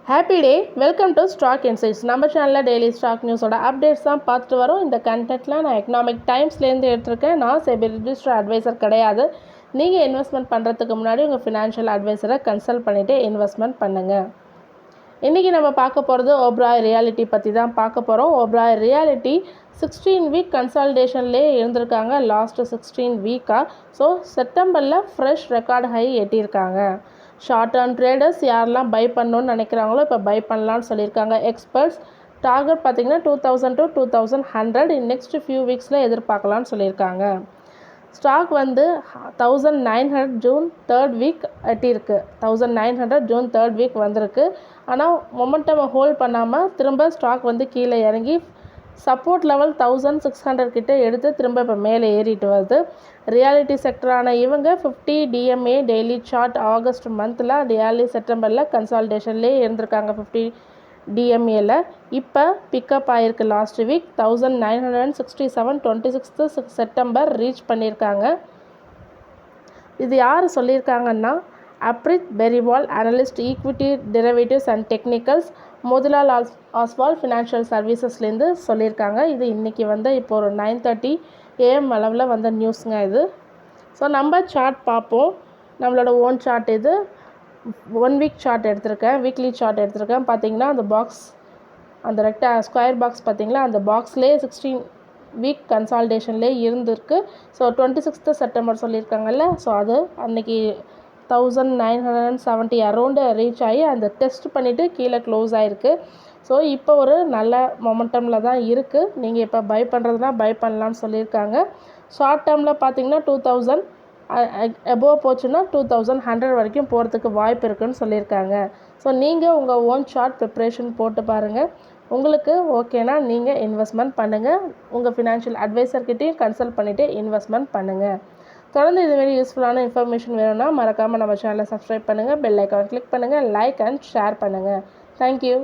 Happy day. Welcome to stock insights. நம்ம சேனலில் daily stock நியூஸோட updates தான் பார்த்துட்டு வரோம். இந்த கண்டென்ட்டில் நான் எக்கனாமிக் டைம்ஸ்லேருந்து எடுத்திருக்கேன். நான் செபி ரிஜிஸ்டர் அட்வைசர் கிடையாது. நீங்கள் இன்வெஸ்ட்மெண்ட் பண்ணுறதுக்கு முன்னாடி உங்கள் ஃபினான்ஷியல் அட்வைசரை கன்சல்ட் பண்ணிவிட்டு இன்வெஸ்ட்மெண்ட் பண்ணுங்கள். இன்றைக்கி நம்ம பார்க்க போகிறது ஓப்ராய் ரியாலிட்டி பற்றி தான் பார்க்க போகிறோம். ஓப்ராய் ரியாலிட்டி 16 வீக் கன்சால்டேஷன்லேயே இருந்திருக்காங்க லாஸ்ட்டு 16 வீக்காக. ஸோ செப்டம்பரில் ஃப்ரெஷ் ரெக்கார்டு ஹை எட்டியிருக்காங்க. ஷார்ட் டேர்ம் ட்ரேடர்ஸ் யாரெல்லாம் பை பண்ணணும்னு நினைக்கிறாங்களோ இப்போ பை பண்ணலான்னு சொல்லியிருக்காங்க எக்ஸ்பர்ட்ஸ். டார்கெட் பார்த்திங்கன்னா 2000 to 2100 நெக்ஸ்ட் ஃபியூ வீக்ஸில் எதிர்பார்க்கலான்னு சொல்லியிருக்காங்க. ஸ்டாக் வந்து 1900 ஜூன் 3rd வீக் எட்டியிருக்கு. 1900 ஜூன் 3rd வீக் வந்திருக்கு. ஆனால் மொமெண்டம் ஹோல்ட் பண்ணாமல் திரும்ப ஸ்டாக் வந்து கீழே இறங்கி சப்போர்ட் லெவல் 1600 கிட்டே எடுத்து திரும்ப இப்போ மேலே ஏறிட்டு வருது. ரியாலிட்டி செக்டரான இவங்க 50 DMA டெய்லி சார்ட் ஆகஸ்ட் மந்தில் ரியாலிட்டி செப்டம்பரில் கன்சால்டேஷன்லேயே இருந்திருக்காங்க 50 DMAல. இப்போ பிக்கப் ஆகிருக்கு last week 1967 26th September reach பண்ணியிருக்காங்க. இது யார் சொல்லியிருக்காங்கன்னா Aprit Periwal, analyst equity derivatives and technicals, Motilal Oswal financial சர்வீசஸ்லேருந்து சொல்லியிருக்காங்க. இது இன்றைக்கி வந்து இப்போ ஒரு 9:30 AM அளவில் வந்த நியூஸுங்க இது. ஸோ நம்ம சார்ட் பார்ப்போம். நம்மளோட ஓன் சார்ட் இது. 1 வீக் சார்ட் எடுத்திருக்கேன், வீக்லி சார்ட் எடுத்திருக்கேன். பார்த்திங்கன்னா அந்த பாக்ஸ், அந்த ஸ்கொயர் பாக்ஸ் பார்த்திங்களா, அந்த பாக்ஸ்லேயே 16 வீக் கன்சால்டேஷன்லேயே இருந்திருக்கு. ஸோ 26th செப்டம்பர் சொல்லியிருக்காங்கல்ல, ஸோ அது அன்றைக்கி 1970 அரௌண்டு ரீச் ஆகி அந்த டெஸ்ட் பண்ணிவிட்டு கீழே க்ளோஸ் ஆகிருக்கு. ஸோ இப்போ ஒரு நல்ல மொமெண்டமில் தான் இருக்குது. நீங்கள் இப்போ பை பண்ணுறதுனா பை பண்ணலான்னு சொல்லியிருக்காங்க. ஷார்ட் டேர்மில் பார்த்தீங்கன்னா 2000 எபோவ் போச்சுன்னா 2100 வரைக்கும் போகிறதுக்கு வாய்ப்பு இருக்குதுன்னு சொல்லியிருக்காங்க. ஸோ நீங்கள் உங்கள் ஓன் சார்ட் ப்ரிப்ரேஷன் போட்டு பாருங்கள். உங்களுக்கு ஓகேனா நீங்கள் இன்வெஸ்ட்மெண்ட் பண்ணுங்கள். உங்கள் ஃபினான்ஷியல் அட்வைசர்கிட்டையும் கன்சல்ட் பண்ணிவிட்டு இன்வெஸ்ட்மெண்ட் பண்ணுங்கள். தொடர்ந்து இதுமாரி யூஸ்ஃபுல்லான இன்ஃபர்மேஷன் வேணும்னா மறக்காமல் நம்ம சேனலை சப்ஸ்கிரைப் பண்ணுங்கள், பெல் ஐக்கான் கிளிக் பண்ணுங்கள், லைக் அண்ட் ஷேர் பண்ணுங்கள். தேங்க்யூ.